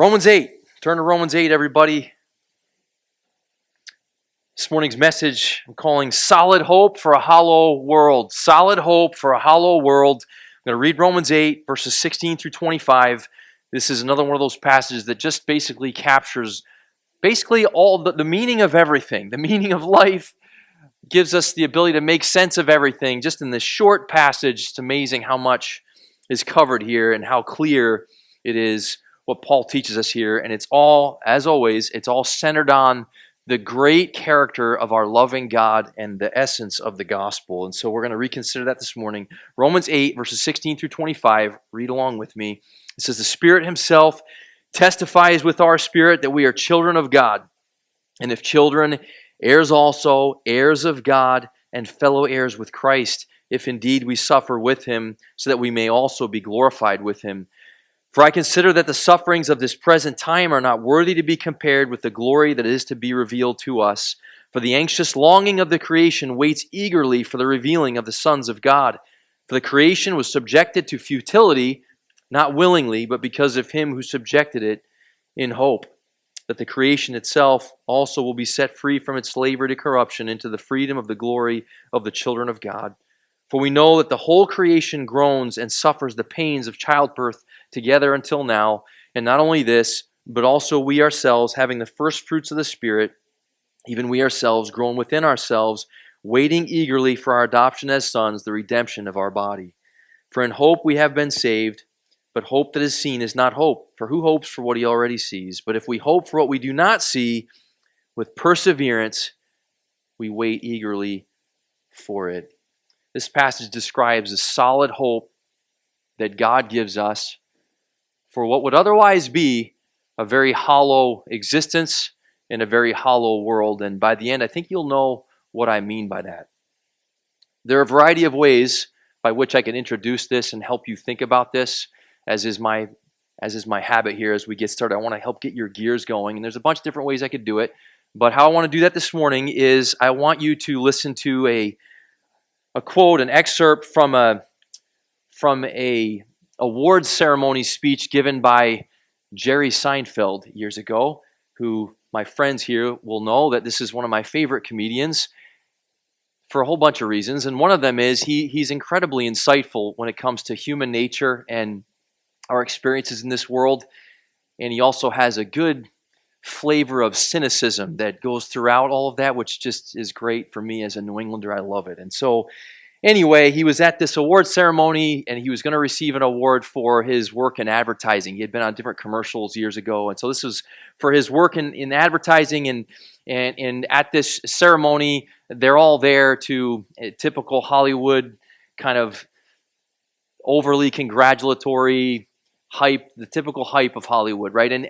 Romans 8. Turn to Romans 8, everybody. This morning's message I'm calling Solid Hope for a Hollow World. Solid Hope for a Hollow World. I'm going to read Romans 8, verses 16 through 25. This is another one of those passages that just basically captures all the meaning of everything. The meaning of life gives us the ability to make sense of everything. Just in this short passage, it's amazing how much is covered here and how clear it is what Paul teaches us here. And it's all, as always, it's all centered on the great character of our loving God and the essence of the gospel. And so we're going to reconsider that this morning. Romans 8, verses 16 through 25. Read along with me. It says, "The Spirit himself testifies with our spirit that we are children of God. And if children, heirs also, heirs of God, and fellow heirs with Christ, if indeed we suffer with him, so that we may also be glorified with him. For I consider that the sufferings of this present time are not worthy to be compared with the glory that is to be revealed to us. For the anxious longing of the creation waits eagerly for the revealing of the sons of God. For the creation was subjected to futility, not willingly, but because of him who subjected it, in hope that the creation itself also will be set free from its slavery to corruption into the freedom of the glory of the children of God. For we know that the whole creation groans and suffers the pains of childbirth together until now. And not only this, but also we ourselves, having the first fruits of the Spirit, even we ourselves groan within ourselves, waiting eagerly for our adoption as sons, the redemption of our body. For in hope we have been saved, but hope that is seen is not hope. For who hopes for what he already sees? But if we hope for what we do not see, with perseverance we wait eagerly for it." This passage describes a solid hope that God gives us for what would otherwise be a very hollow existence in a very hollow world. And by the end, I think you'll know what I mean by that. There are a variety of ways by which I can introduce this and help you think about this, as is my habit here as we get started. I want to help get your gears going, and there's a bunch of different ways I could do it. But how I want to do that this morning is I want you to listen to a quote, an excerpt from a awards ceremony speech given by Jerry Seinfeld years ago, who my friends here will know that this is one of my favorite comedians for a whole bunch of reasons. And one of them is he's incredibly insightful when it comes to human nature and our experiences in this world. And he also has a good flavor of cynicism that goes throughout all of that, which just is great for me as a New Englander. I love it. And so anyway, he was at this award ceremony and he was going to receive an award for his work in advertising. He had been on different commercials years ago. And so this was for his work in advertising. And at this ceremony, they're all there to a typical Hollywood kind of overly congratulatory hype, the typical hype of Hollywood, right? And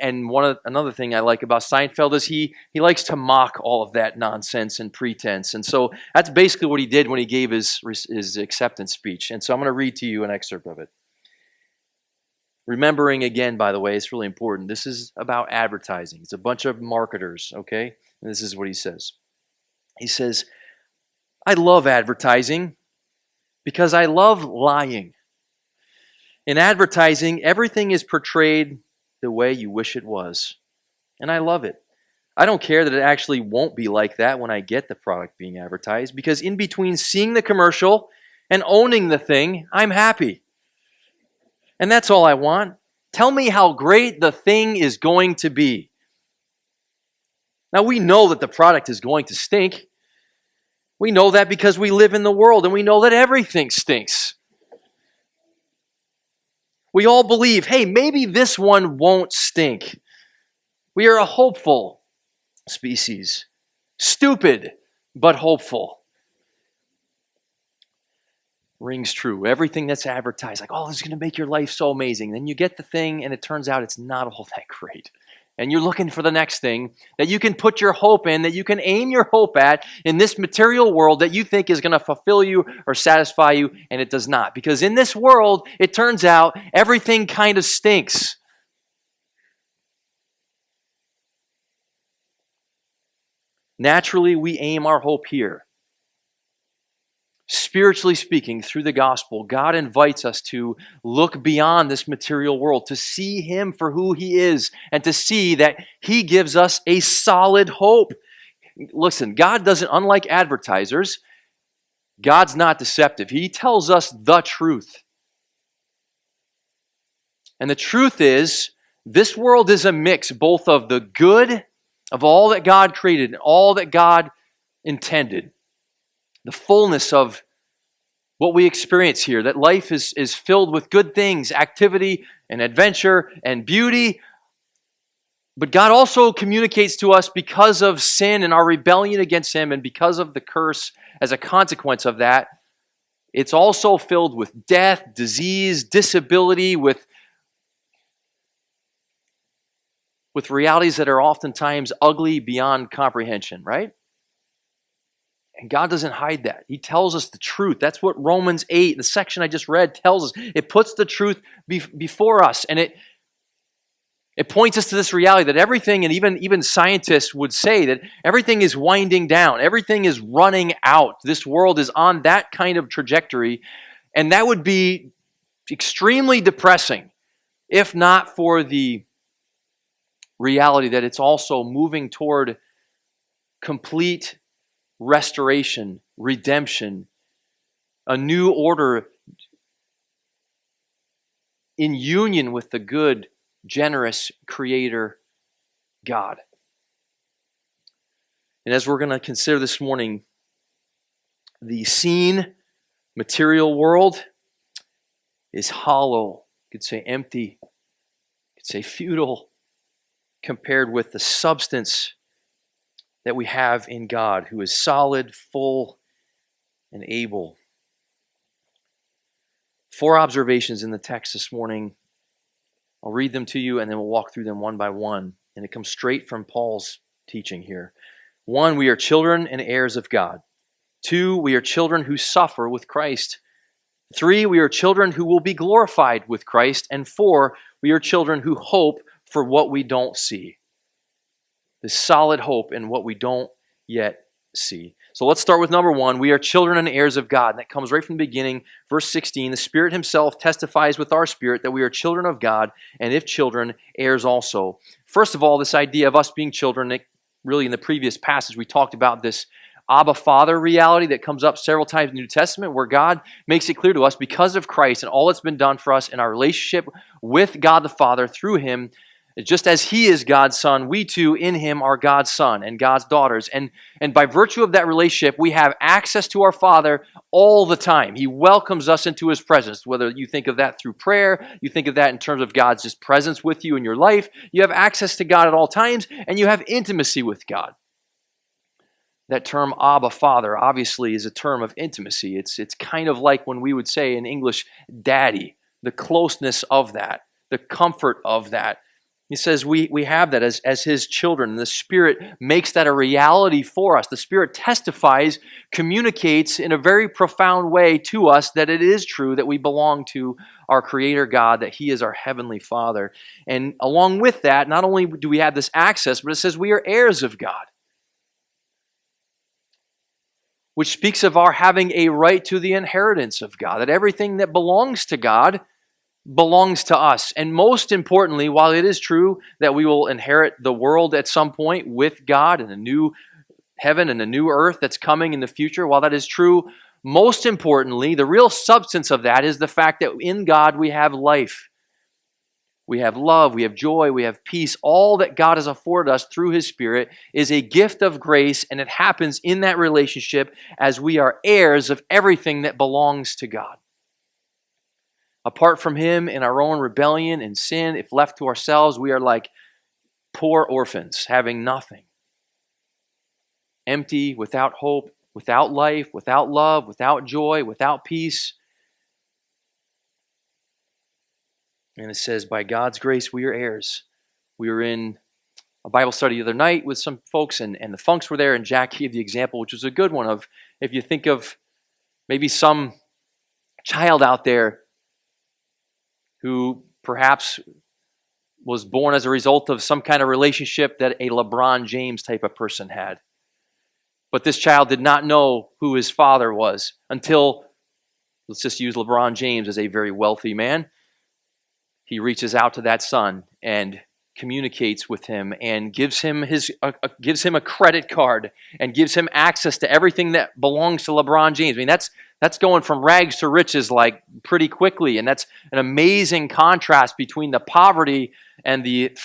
another thing I like about Seinfeld is he likes to mock all of that nonsense and pretense. And so that's basically what he did when he gave his acceptance speech. And so I'm going to read to you an excerpt of it. Remembering again, by the way, it's really important. This is about advertising. It's a bunch of marketers, okay? And this is what he says. He says, "I love advertising because I love lying. In advertising, everything is portrayed the way you wish it was. And I love it. I don't care that it actually won't be like that when I get the product being advertised, because in between seeing the commercial and owning the thing, I'm happy. And that's all I want. Tell me how great the thing is going to be." Now, we know that the product is going to stink. We know that because we live in the world and we know that everything stinks. We all believe, hey, maybe this one won't stink. We are a hopeful species. Stupid, but hopeful. Rings true. Everything that's advertised, like, oh, this is going to make your life so amazing. Then you get the thing and it turns out it's not all that great. And you're looking for the next thing that you can put your hope in, that you can aim your hope at in this material world that you think is going to fulfill you or satisfy you, and it does not. Because in this world, it turns out everything kind of stinks. Naturally, we aim our hope here. spiritually speaking, through the gospel, God invites us to look beyond this material world, to see Him for who He is, and to see that He gives us a solid hope. Listen, God doesn't, unlike advertisers, God's not deceptive. He tells us the truth. And the truth is, this world is a mix both of the good of all that God created and all that God intended. The fullness of what we experience here, that life is filled with good things, activity and adventure and beauty. But God also communicates to us because of sin and our rebellion against Him and because of the curse as a consequence of that, it's also filled with death, disease, disability, with realities that are oftentimes ugly beyond comprehension, right? And God doesn't hide that. He tells us the truth. That's what Romans 8, the section I just read, tells us. It puts the truth before us, and it points us to this reality that everything, and even scientists would say that everything is winding down. Everything is running out. This world is on that kind of trajectory, and that would be extremely depressing, if not for the reality that it's also moving toward complete restoration, redemption, a new order in union with the good, generous Creator God. And as we're going to consider this morning, the seen material world is hollow. You could say empty. You could say futile compared with the substance that we have in God, who is solid, full, and able. 4 observations in the text this morning. I'll read them to you and then we'll walk through them one by one. And it comes straight from Paul's teaching here. 1, we are children and heirs of God. 2, we are children who suffer with Christ. 3, we are children who will be glorified with Christ. And 4, we are children who hope for what we don't see. This solid hope in what we don't yet see. So let's start with number 1. We are children and heirs of God. And that comes right from the beginning. Verse 16, the Spirit Himself testifies with our spirit that we are children of God, and if children, heirs also. First of all, this idea of us being children, really in the previous passage, we talked about this Abba Father reality that comes up several times in the New Testament, where God makes it clear to us because of Christ and all that's been done for us in our relationship with God the Father through Him. Just as He is God's Son, we too in Him are God's Son and God's daughters. And by virtue of that relationship, we have access to our Father all the time. He welcomes us into His presence, whether you think of that through prayer, you think of that in terms of God's just presence with you in your life. You have access to God at all times, and you have intimacy with God. That term Abba Father obviously is a term of intimacy. It's kind of like when we would say in English, daddy, the closeness of that, the comfort of that. He says we have that as His children. The Spirit makes that a reality for us. The Spirit testifies, communicates in a very profound way to us that it is true that we belong to our Creator God, that He is our Heavenly Father. And along with that, not only do we have this access, but it says we are heirs of God, which speaks of our having a right to the inheritance of God, that everything that belongs to God belongs to us. And most importantly, while it is true that we will inherit the world at some point with God and a new heaven and a new earth that's coming in the future, while that is true, most importantly, the real substance of that is the fact that in God we have life. We have love, we have joy, we have peace. All that God has afforded us through His Spirit is a gift of grace, and it happens in that relationship as we are heirs of everything that belongs to God. Apart from Him, in our own rebellion and sin, if left to ourselves, we are like poor orphans, having nothing. Empty, without hope, without life, without love, without joy, without peace. And it says, by God's grace, we are heirs. We were in a Bible study the other night with some folks, and the Funks were there, and Jack gave the example, which was a good one, of if you think of maybe some child out there who perhaps was born as a result of some kind of relationship that a LeBron James type of person had. But this child did not know who his father was until, let's just use LeBron James as a very wealthy man. He reaches out to that son and communicates with him and gives him a credit card and gives him access to everything that belongs to LeBron James. I mean, that's going from rags to riches like pretty quickly, and that's an amazing contrast between the poverty and the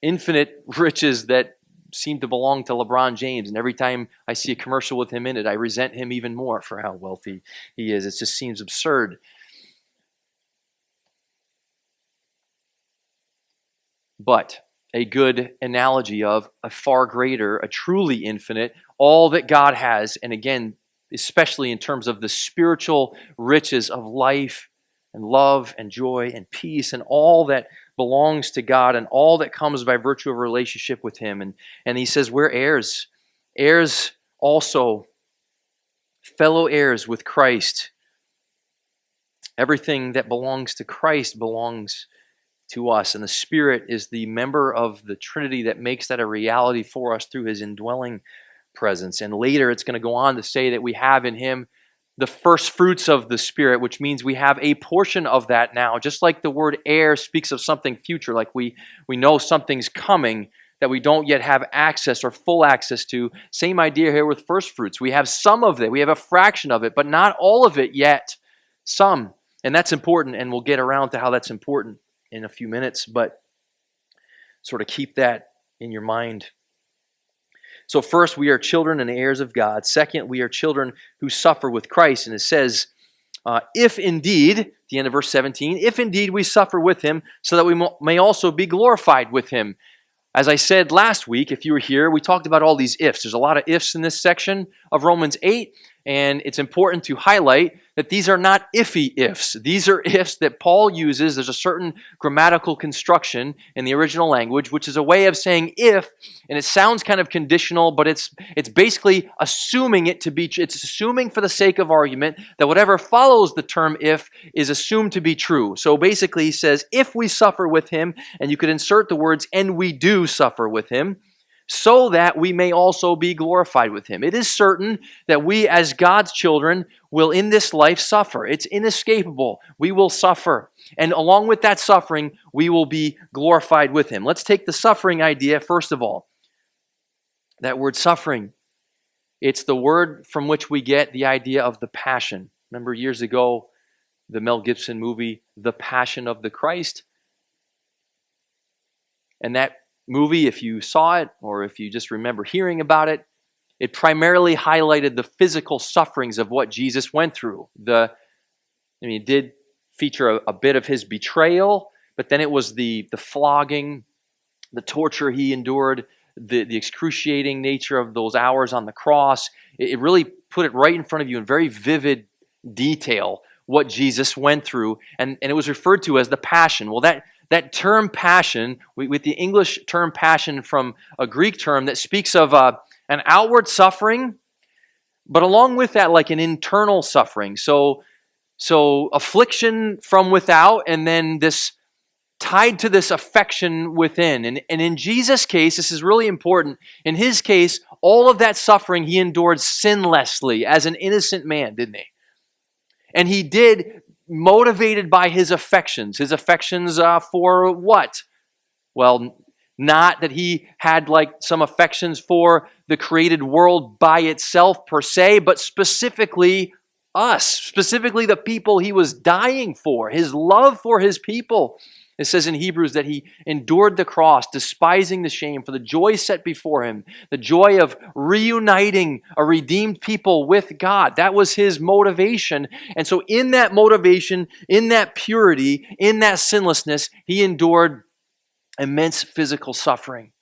infinite riches that seem to belong to LeBron James. And every time I see a commercial with him in it, I resent him even more for how wealthy he is. It just seems absurd. But a good analogy of a far greater, a truly infinite, all that God has, and again, especially in terms of the spiritual riches of life and love and joy and peace and all that belongs to God and all that comes by virtue of a relationship with Him. And he says we're heirs, heirs also, fellow heirs with Christ. Everything that belongs to Christ belongs to us, and the Spirit is the member of the Trinity that makes that a reality for us through His indwelling presence. And later it's going to go on to say that we have in Him the first fruits of the Spirit, which means we have a portion of that now. Just like the word heir speaks of something future, like we know something's coming that we don't yet have access or full access to. Same idea here with first fruits. We have some of it, we have a fraction of it, but not all of it yet. Some. And that's important, and we'll get around to how that's important in a few minutes, but sort of keep that in your mind. So first, we are children and heirs of God. Second, we are children who suffer with Christ. And it says, if indeed, at the end of verse 17, if indeed we suffer with Him, so that we may also be glorified with Him. As I said last week, if you were here, we talked about all these ifs. There's a lot of ifs in this section of Romans 8, and it's important to highlight that these are not iffy ifs. These are ifs that Paul uses. There's a certain grammatical construction in the original language, which is a way of saying if, and it sounds kind of conditional, but it's basically assuming it to be, it's assuming for the sake of argument that whatever follows the term if is assumed to be true. So basically he says, if we suffer with Him, and you could insert the words, and we do suffer with Him, so that we may also be glorified with Him. It is certain that we as God's children will in this life suffer. It's inescapable. We will suffer. And along with that suffering, we will be glorified with Him. Let's take the suffering idea first of all. That word suffering, it's the word from which we get the idea of the passion. Remember years ago, the Mel Gibson movie, The Passion of the Christ? And that movie, if you saw it or if you just remember hearing about it, it primarily highlighted the physical sufferings of what Jesus went through. It did feature a bit of His betrayal, but then it was the flogging, the torture He endured, the excruciating nature of those hours on the cross. It really put it right in front of you in very vivid detail what Jesus went through, and it was referred to as the passion. Well, that term passion, with the English term passion from a Greek term that speaks of an outward suffering, but along with that, like an internal suffering. So affliction from without, and then this tied to this affection within. And in Jesus' case, this is really important. In His case, all of that suffering He endured sinlessly as an innocent man, didn't He? And He did motivated by His affections. His affections for what? Well, not that He had like some affections for the created world by itself per se, but specifically us, specifically the people He was dying for, His love for His people. It says in Hebrews that He endured the cross, despising the shame for the joy set before Him, the joy of reuniting a redeemed people with God. That was His motivation. And so in that motivation, in that purity, in that sinlessness, He endured immense physical suffering.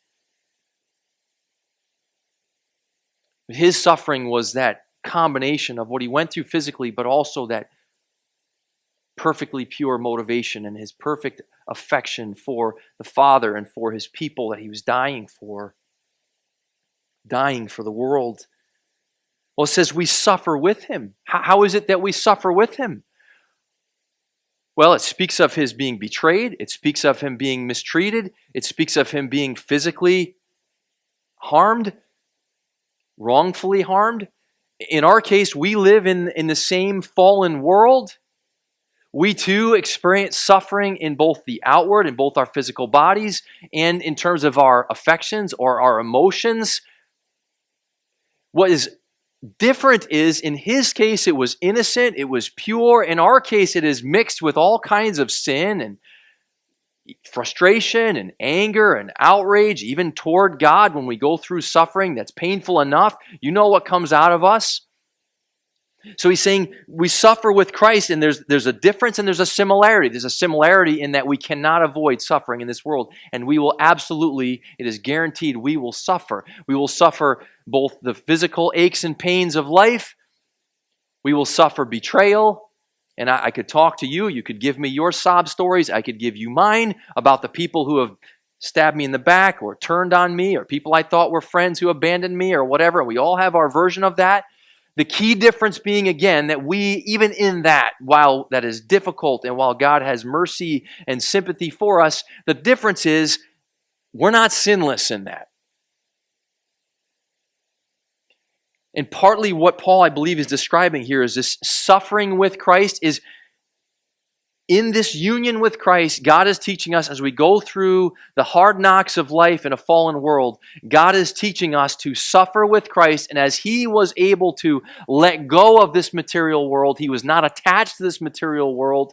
His suffering was that combination of what He went through physically, but also that perfectly pure motivation and His perfect affection for the Father and for His people that He was dying for the world. Well, it says we suffer with Him. How is it that we suffer with Him? Well, it speaks of His being betrayed. It speaks of Him being mistreated. It speaks of Him being physically harmed. wrongfully harmed. In our case, we live in the same fallen world. We too experience suffering in both the outward, in both our physical bodies, and in terms of our affections or our emotions. What is different is, in his case, it was innocent, it was pure. In our case, it is mixed with all kinds of sin and frustration and anger and outrage, even toward God. When we go through suffering that's painful enough, you know what comes out of us. So he's saying we suffer with Christ, and there's a difference and there's a similarity. There's a similarity in that we cannot avoid suffering in this world, and we will absolutely, it is guaranteed, we will suffer. We will suffer both the physical aches and pains of life. We will suffer betrayal. And I could talk to you. You could give me your sob stories. I could give you mine about the people who have stabbed me in the back or turned on me, or people I thought were friends who abandoned me or whatever. We all have our version of that. The key difference being, again, that we, even in that, while that is difficult and while God has mercy and sympathy for us, the difference is we're not sinless in that. And partly what Paul, I believe, is describing here is this suffering with Christ is in this union with Christ. God is teaching us as we go through the hard knocks of life in a fallen world, God is teaching us to suffer with Christ. And as he was able to let go of this material world, he was not attached to this material world.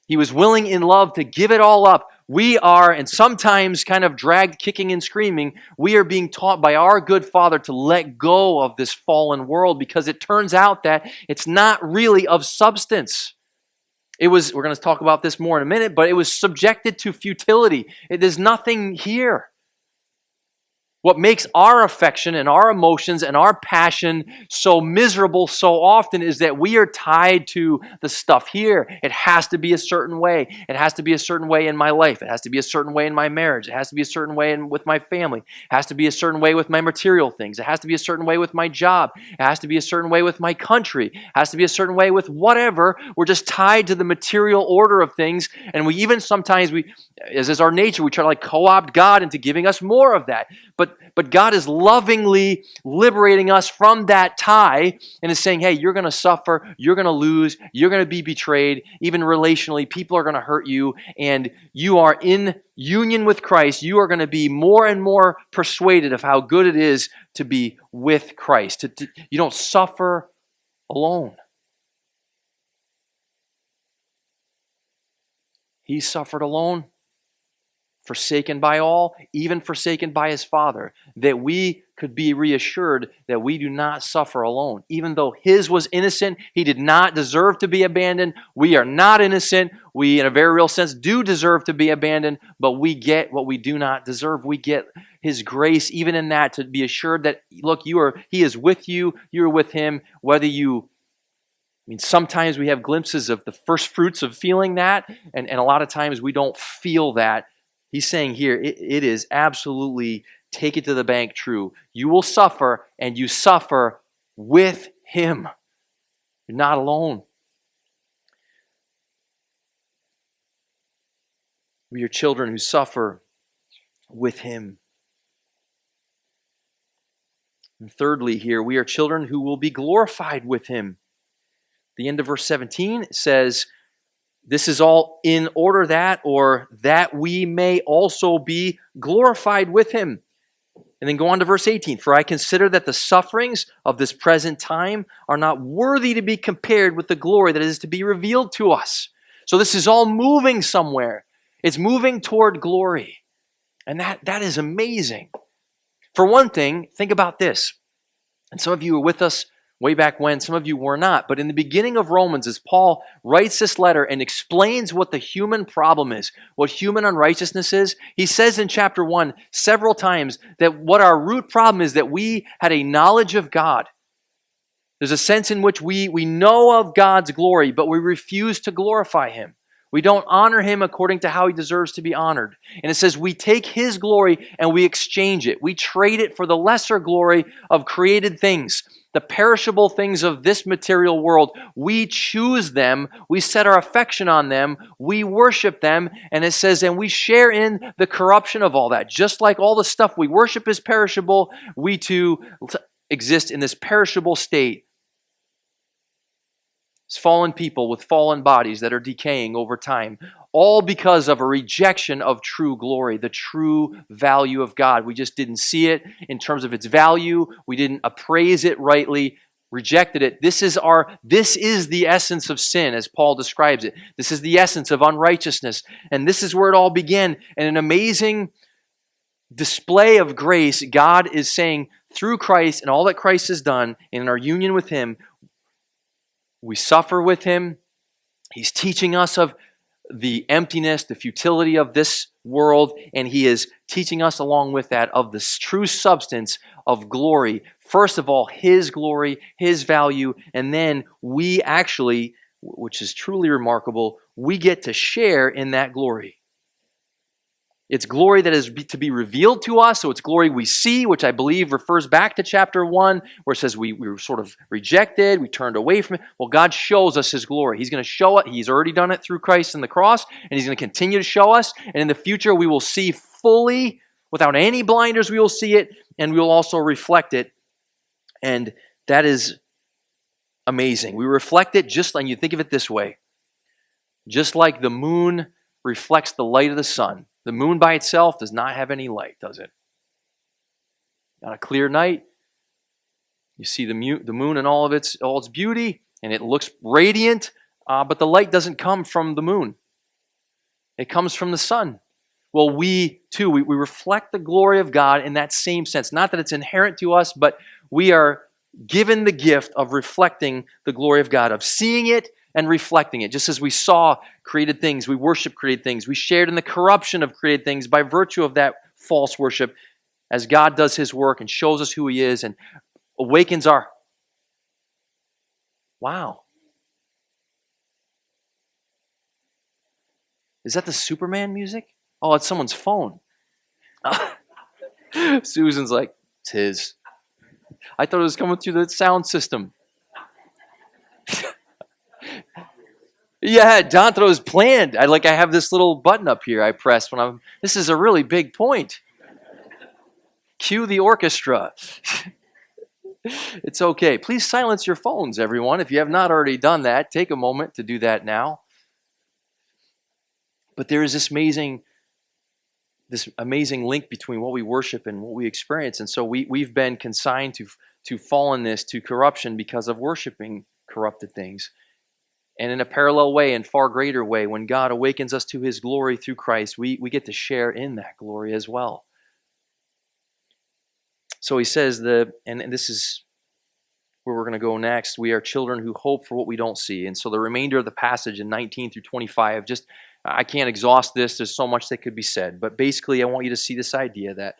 He was willing in love to give it all up. We are, and sometimes kind of dragged kicking and screaming, we are being taught by our good Father to let go of this fallen world, because it turns out that it's not really of substance. It was, we're going to talk about this more in a minute, but it was subjected to futility. There's nothing here. What makes our affection and our emotions and our passion so miserable so often is that we are tied to the stuff here. It has to be a certain way. It has to be a certain way in my life. It has to be a certain way in my marriage. It has to be a certain way with my family. It has to be a certain way with my material things. It has to be a certain way with my job. It has to be a certain way with my country. It has to be a certain way with whatever. We're just tied to the material order of things, and we even sometimes, as is our nature, we try to co-opt God into giving us more of that. But God is lovingly liberating us from that tie and is saying, hey, you're going to suffer, you're going to lose, you're going to be betrayed, even relationally, people are going to hurt you, and you are in union with Christ. You are going to be more and more persuaded of how good it is to be with Christ. You don't suffer alone. He suffered alone, forsaken by all, even forsaken by his Father, that we could be reassured that we do not suffer alone. Even though his was innocent, he did not deserve to be abandoned. We are not innocent. We, in a very real sense, do deserve to be abandoned, but we get what we do not deserve. We get his grace, even in that, to be assured that, look, he is with you, you're with him, whether you... sometimes we have glimpses of the first fruits of feeling that, and a lot of times we don't feel that. He's saying here, it is absolutely, take it to the bank true. You will suffer, and you suffer with him. You're not alone. We are children who suffer with him. And thirdly here, we are children who will be glorified with him. The end of verse 17 says, this is all in order that, or that we may also be glorified with him. And then go on to verse 18. For I consider that the sufferings of this present time are not worthy to be compared with the glory that is to be revealed to us. So this is all moving somewhere. It's moving toward glory. And that is amazing. For one thing, think about this. And some of you were with us way back when, some of you were not. But in the beginning of Romans, as Paul writes this letter and explains what the human problem is, what human unrighteousness is, he says in chapter 1 several times that what our root problem is, that we had a knowledge of God. There's a sense in which we know of God's glory, but we refuse to glorify him. We don't honor him according to how he deserves to be honored. And it says we take his glory and we exchange it. We trade it for the lesser glory of created things. The perishable things of this material world, we choose them, we set our affection on them, we worship them, and it says, and we share in the corruption of all that. Just like all the stuff we worship is perishable, we too exist in this perishable state. It's fallen people with fallen bodies that are decaying over time, all because of a rejection of true glory, the true value of God. We just didn't see it in terms of its value. We didn't appraise it rightly, rejected it. This is the essence of sin, as Paul describes it. This is the essence of unrighteousness. And this is where it all began. And an amazing display of grace, God is saying through Christ and all that Christ has done in our union with Him, we suffer with Him. He's teaching us of the emptiness, the futility of this world, and He is teaching us along with that of the true substance of glory. First of all, His glory, His value, and then we actually, which is truly remarkable, we get to share in that glory. It's glory that is to be revealed to us, so it's glory we see, which I believe refers back to chapter 1, where it says we were sort of rejected, we turned away from it. Well, God shows us His glory. He's going to show it. He's already done it through Christ and the cross, and He's going to continue to show us. And in the future, we will see fully, without any blinders, we will see it, and we will also reflect it. And that is amazing. We reflect it just like, you think of it this way, just like the moon reflects the light of the sun. The moon by itself does not have any light, does it? On a clear night, you see the moon in all its beauty, and it looks radiant, but the light doesn't come from the moon. It comes from the sun. Well, we too, we reflect the glory of God in that same sense. Not that it's inherent to us, but we are given the gift of reflecting the glory of God, of seeing it and reflecting it. Just as we saw created things, we worship created things, we shared in the corruption of created things by virtue of that false worship, as God does His work and shows us who He is and awakens our... Wow. Is that the Superman music? Oh, it's someone's phone. Susan's like, it's his. I thought it was coming through the sound system. Yeah, Don thought it was planned. I have this little button up here I press when I'm... This is a really big point. Cue the orchestra. It's okay. Please silence your phones, everyone. If you have not already done that, take a moment to do that now. But there is this amazing link between what we worship and what we experience. And so we've been consigned to fallenness, to corruption because of worshiping corrupted things. And in a parallel way, and far greater way, when God awakens us to His glory through Christ, we get to share in that glory as well. So he says, and this is where we're going to go next, we are children who hope for what we don't see. And so the remainder of the passage in 19 through 25, I can't exhaust this. There's so much that could be said. But basically, I want you to see this idea that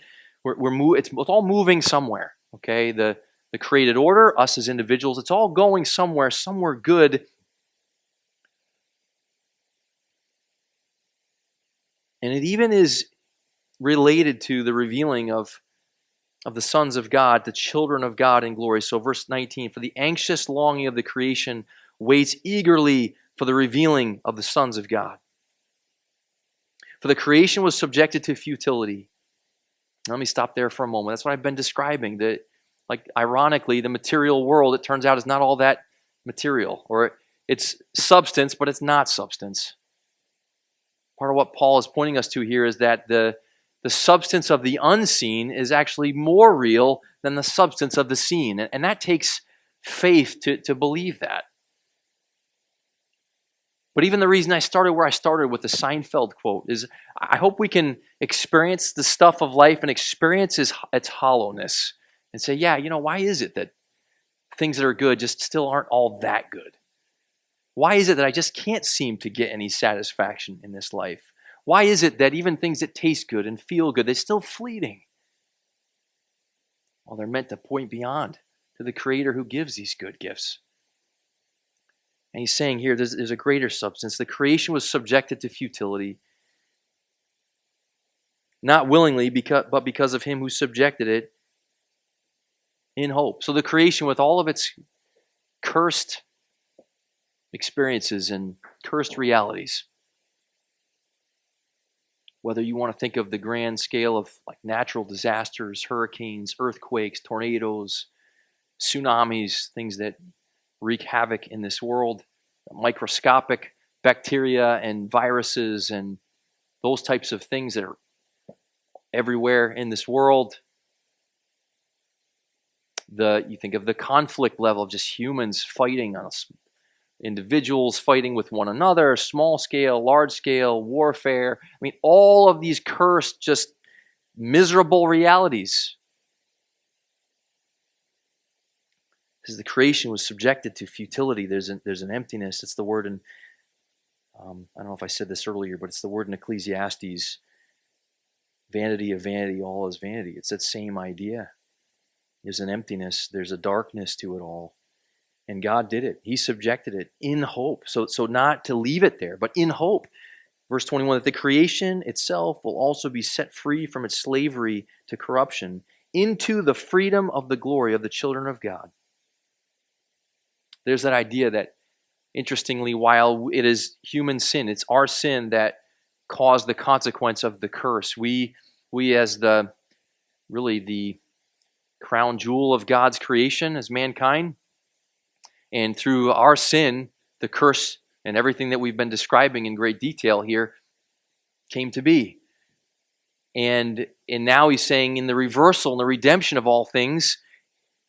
it's all moving somewhere. Okay, the created order, us as individuals, it's all going somewhere good. And it even is related to the revealing of the sons of God, the children of God in glory. So verse 19, for the anxious longing of the creation waits eagerly for the revealing of the sons of God. For the creation was subjected to futility. Let me stop there for a moment. That's what I've been describing. That, ironically, the material world, it turns out, is not all that material. Or it's substance, but it's not substance. Part of what Paul is pointing us to here is that the substance of the unseen is actually more real than the substance of the seen. And that takes faith to believe that. But even the reason I started where I started with the Seinfeld quote is I hope we can experience the stuff of life and experience its hollowness and say, yeah, why is it that things that are good just still aren't all that good? Why is it that I just can't seem to get any satisfaction in this life? Why is it that even things that taste good and feel good, they're still fleeting? Well, they're meant to point beyond to the Creator who gives these good gifts. And he's saying here, there's a greater substance. The creation was subjected to futility, not willingly, but because of Him who subjected it in hope. So the creation, with all of its cursed experiences and cursed realities, whether you want to think of the grand scale of natural disasters, hurricanes, earthquakes, tornadoes, tsunamis, things that wreak havoc in this world, microscopic bacteria and viruses and those types of things that are everywhere in this world. You think of the conflict level of just humans fighting, individuals fighting with one another, small scale, large scale warfare. I mean, all of these cursed, just miserable realities. Because the creation was subjected to futility. There's an emptiness. It's the word in, I don't know if I said this earlier, but it's the word in Ecclesiastes. Vanity of vanity, all is vanity. It's that same idea. There's an emptiness. There's a darkness to it all. And God did it. He subjected it in hope. So not to leave it there, but in hope. Verse 21, that the creation itself will also be set free from its slavery to corruption into the freedom of the glory of the children of God. There's that idea that, interestingly, while it is human sin, it's our sin that caused the consequence of the curse. We as the crown jewel of God's creation as mankind, and through our sin, the curse and everything that we've been describing in great detail here came to be. And now he's saying in the reversal and the redemption of all things,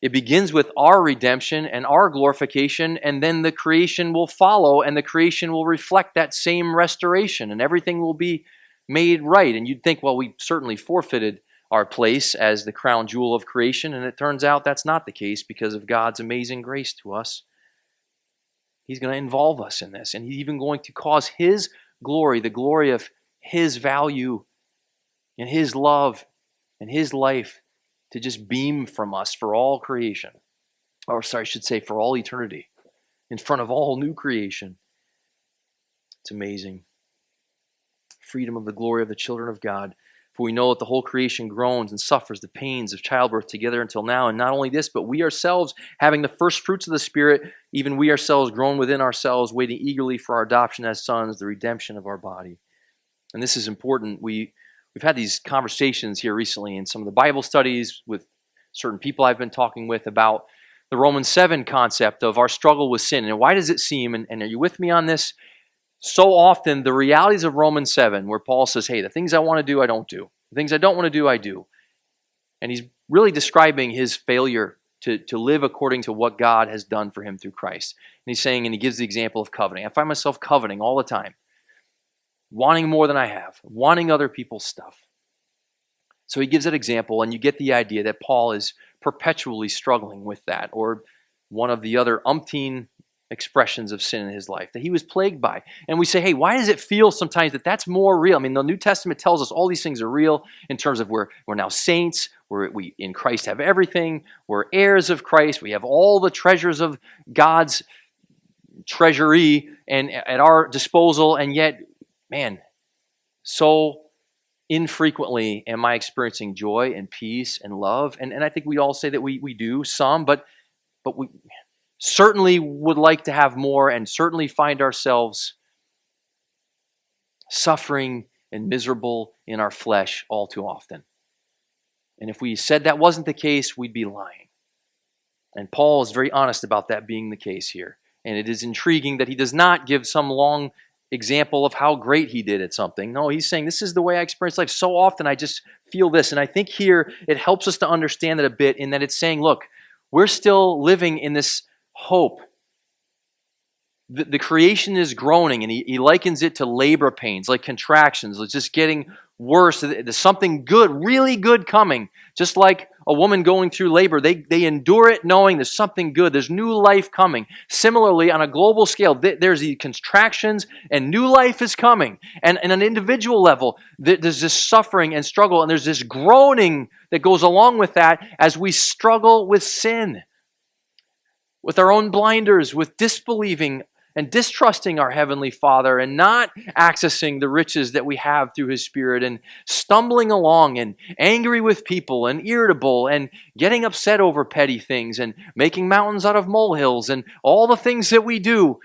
it begins with our redemption and our glorification, and then the creation will follow, and the creation will reflect that same restoration, and everything will be made right. And you'd think, well, we certainly forfeited our place as the crown jewel of creation, and it turns out that's not the case because of God's amazing grace to us. He's going to involve us in this, and He's even going to cause His glory, the glory of His value and His love and His life to just beam from us for all creation. Or sorry, I should say for all eternity, in front of all new creation. It's amazing. Freedom of the glory of the children of God. For we know that the whole creation groans and suffers the pains of childbirth together until now. And not only this, but we ourselves, having the first fruits of the Spirit, even we ourselves groan within ourselves, waiting eagerly for our adoption as sons, the redemption of our body. And this is important. We've had these conversations here recently in some of the Bible studies with certain people I've been talking with about the Romans 7 concept of our struggle with sin. And why does it seem, and are you with me on this? So often the realities of Romans 7, where Paul says, hey, the things I want to do, I don't do. The things I don't want to do, I do. And he's really describing his failure to live according to what God has done for him through Christ. And he's saying, and he gives the example of coveting. I find myself coveting all the time. Wanting more than I have. Wanting other people's stuff. So he gives that example, and you get the idea that Paul is perpetually struggling with that, or one of the other umpteen expressions of sin in his life that he was plagued by. And we say, hey, why does it feel sometimes that that's more real? I mean, the New Testament tells us all these things are real in terms of we're now saints, we in Christ have everything, we're heirs of Christ, we have all the treasures of God's treasury and at our disposal, and yet, man, so infrequently am I experiencing joy and peace and love. And I think we all say that we do some, but we certainly would like to have more, and certainly find ourselves suffering and miserable in our flesh all too often. And if we said that wasn't the case, we'd be lying. And Paul is very honest about that being the case here. And it is intriguing that he does not give some long example of how great he did at something. No, he's saying, this is the way I experience life. So often I just feel this. And I think here it helps us to understand it a bit, in that it's saying, look, we're still living in this hope. The creation is groaning, and he likens it to labor pains, like contractions. It's just getting worse. There's something good, really good coming. Just like a woman going through labor, they endure it knowing there's something good. There's new life coming. Similarly, on a global scale, there's the contractions and new life is coming. And on an individual level, there's this suffering and struggle, and there's this groaning that goes along with that as we struggle with sin, with our own blinders, with disbelieving and distrusting our Heavenly Father, and not accessing the riches that we have through His Spirit, and stumbling along and angry with people and irritable and getting upset over petty things and making mountains out of molehills and all the things that we do.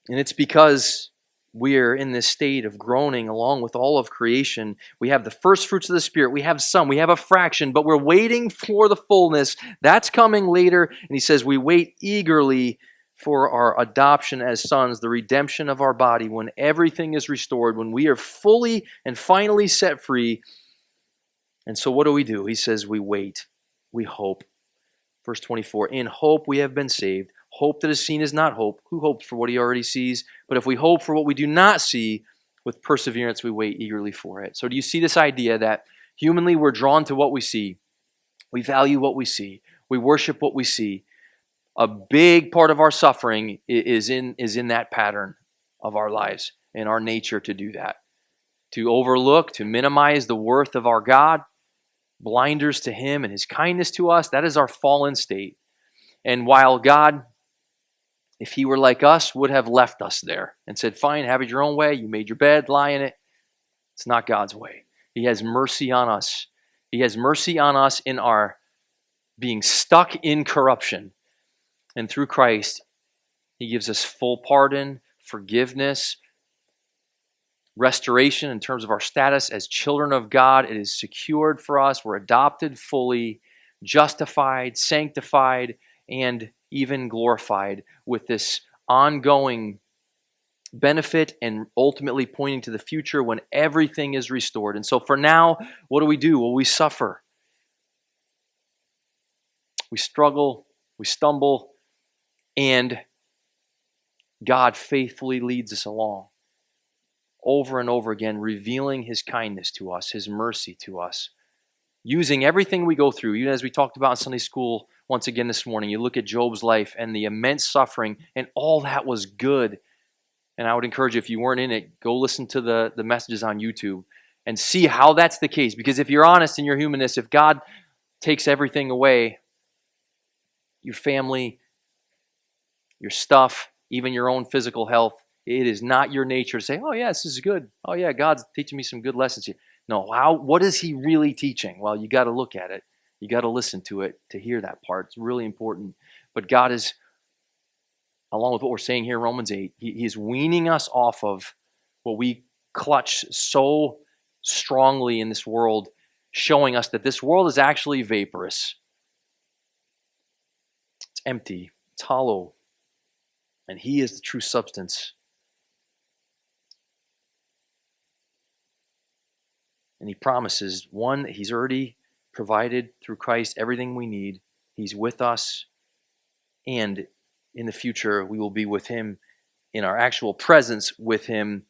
And it's because we are in this state of groaning along with all of creation. We have the first fruits of the Spirit. We have some. We have a fraction, but we're waiting for the fullness. That's coming later. And he says we wait eagerly for our adoption as sons, the redemption of our body, when everything is restored, when we are fully and finally set free. And so what do? He says we wait. We hope. Verse 24, in hope we have been saved. Hope that is seen is not hope. Who hopes for what he already sees? But if we hope for what we do not see, with perseverance we wait eagerly for it. So do you see this idea that humanly we're drawn to what we see? We value what we see. We worship what we see. A big part of our suffering is in that pattern of our lives and our nature to do that. To overlook, to minimize the worth of our God, blinders to him and his kindness to us. That is our fallen state. And while God, if he were like us, would have left us there and said, fine, have it your own way. You made your bed, lie in it. It's not God's way. He has mercy on us. He has mercy on us in our being stuck in corruption. And through Christ, he gives us full pardon, forgiveness, restoration in terms of our status as children of God. It is secured for us. We're adopted fully, justified, sanctified, and even glorified with this ongoing benefit and ultimately pointing to the future when everything is restored. And so for now, what do? Well, we suffer. We struggle, we stumble, and God faithfully leads us along over and over again, revealing his kindness to us, his mercy to us, using everything we go through. Even as we talked about in Sunday school once again this morning, you look at Job's life and the immense suffering, and all that was good. And I would encourage you, if you weren't in it, go listen to the messages on YouTube and see how that's the case. Because if you're honest in your humanness, if God takes everything away, your family, your stuff, even your own physical health, it is not your nature to say, oh yeah, this is good. Oh yeah, God's teaching me some good lessons here. No, what is he really teaching? Well, you got to look at it. You got to listen to it to hear that part. It's really important. But God is, along with what we're saying here in Romans 8, he is weaning us off of what we clutch so strongly in this world, showing us that this world is actually vaporous. It's empty. It's hollow. And he is the true substance. And he promises, one, he's already provided through Christ everything we need. He's with us. And in the future, we will be with him in our actual presence with him,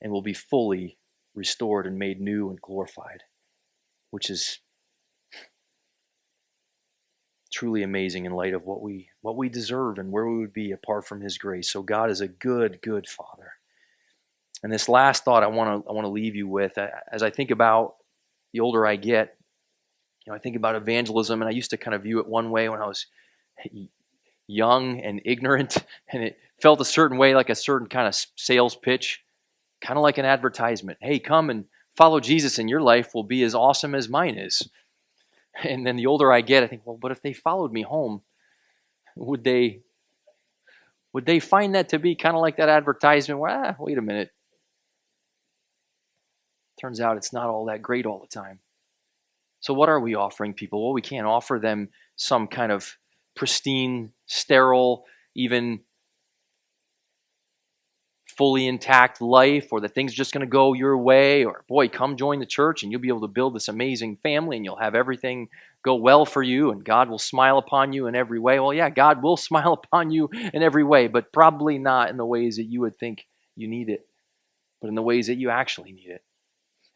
and will be fully restored and made new and glorified, which is truly amazing in light of what we deserve and where we would be apart from his grace. So God is a good, good Father. And this last thought I want to leave you with, as I think about the older I get, I think about evangelism, and I used to kind of view it one way when I was young and ignorant, and it felt a certain way, like a certain kind of sales pitch, kind of like an advertisement. Hey, come and follow Jesus and your life will be as awesome as mine is. And then the older I get, I think, well, but if they followed me home, would they find that to be kind of like that advertisement where, wait a minute. Turns out it's not all that great all the time. So what are we offering people? Well, we can't offer them some kind of pristine, sterile, even fully intact life, or that things are just going to go your way, or boy, come join the church and you'll be able to build this amazing family and you'll have everything go well for you and God will smile upon you in every way. Well, yeah, God will smile upon you in every way, but probably not in the ways that you would think you need it, but in the ways that you actually need it.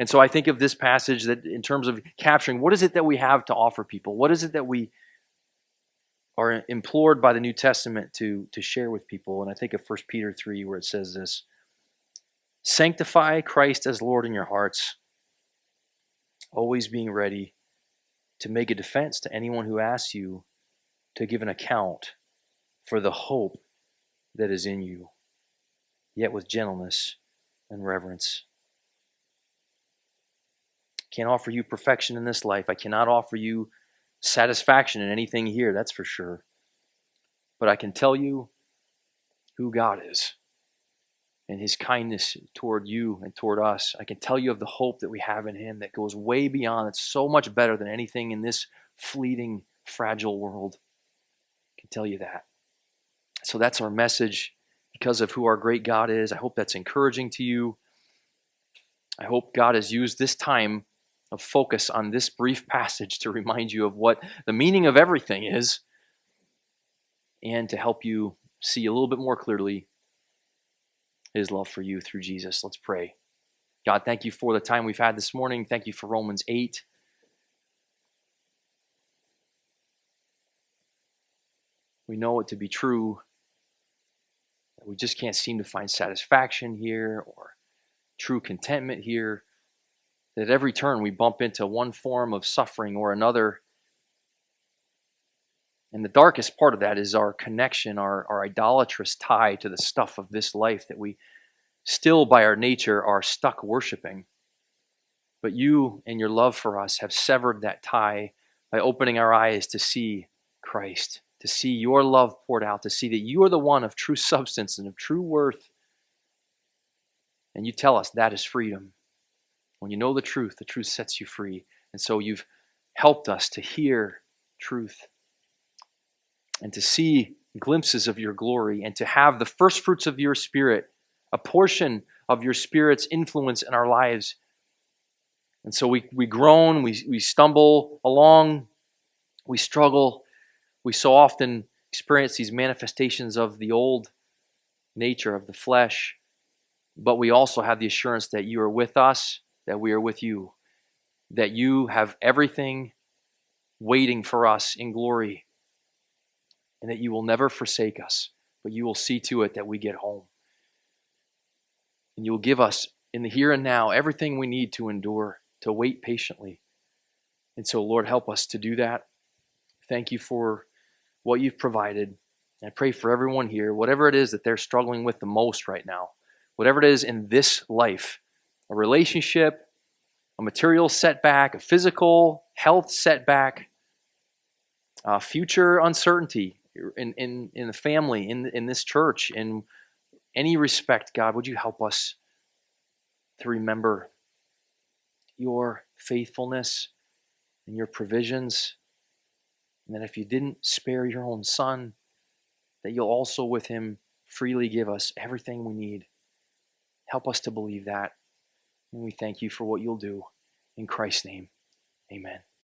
And so I think of this passage that in terms of capturing, what is it that we have to offer people? What is it that we are implored by the New Testament to share with people? And I think of 1 Peter 3 where it says this: sanctify Christ as Lord in your hearts, always being ready to make a defense to anyone who asks you to give an account for the hope that is in you, yet with gentleness and reverence. I can't offer you perfection in this life. I cannot offer you satisfaction in anything here, that's for sure. But I can tell you who God is. and his kindness toward you and toward us. I can tell you of the hope that we have in him that goes way beyond. It's so much better than anything in this fleeting, fragile world. I can tell you that. So that's our message because of who our great God is. I hope that's encouraging to you. I hope God has used this time of focus on this brief passage to remind you of what the meaning of everything is and to help you see a little bit more clearly his love for you through Jesus. Let's pray. God, thank you for the time we've had this morning. Thank you for Romans 8. We know it to be true. We just can't seem to find satisfaction here or true contentment here. That at every turn we bump into one form of suffering or another. And the darkest part of that is our connection, our idolatrous tie to the stuff of this life that we still by our nature are stuck worshiping. But you and your love for us have severed that tie by opening our eyes to see Christ, to see your love poured out, to see that you are the one of true substance and of true worth. And you tell us that is freedom. When you know the truth sets you free. And so you've helped us to hear truth and to see glimpses of your glory and to have the first fruits of your Spirit, a portion of your Spirit's influence in our lives. And so we groan, we stumble along, we struggle. We so often experience these manifestations of the old nature of the flesh, but we also have the assurance that you are with us, that we are with you, that you have everything waiting for us in glory, and that you will never forsake us, but you will see to it that we get home. And you will give us in the here and now everything we need to endure, to wait patiently. And so, Lord, help us to do that. Thank you for what you've provided. I pray for everyone here, whatever it is that they're struggling with the most right now, whatever it is in this life, a relationship, a material setback, a physical health setback, future uncertainty in the family, in this church, in any respect, God, would you help us to remember your faithfulness and your provisions, and that if you didn't spare your own son, that you'll also with him freely give us everything we need. Help us to believe that, and we thank you for what you'll do. In Christ's name, amen.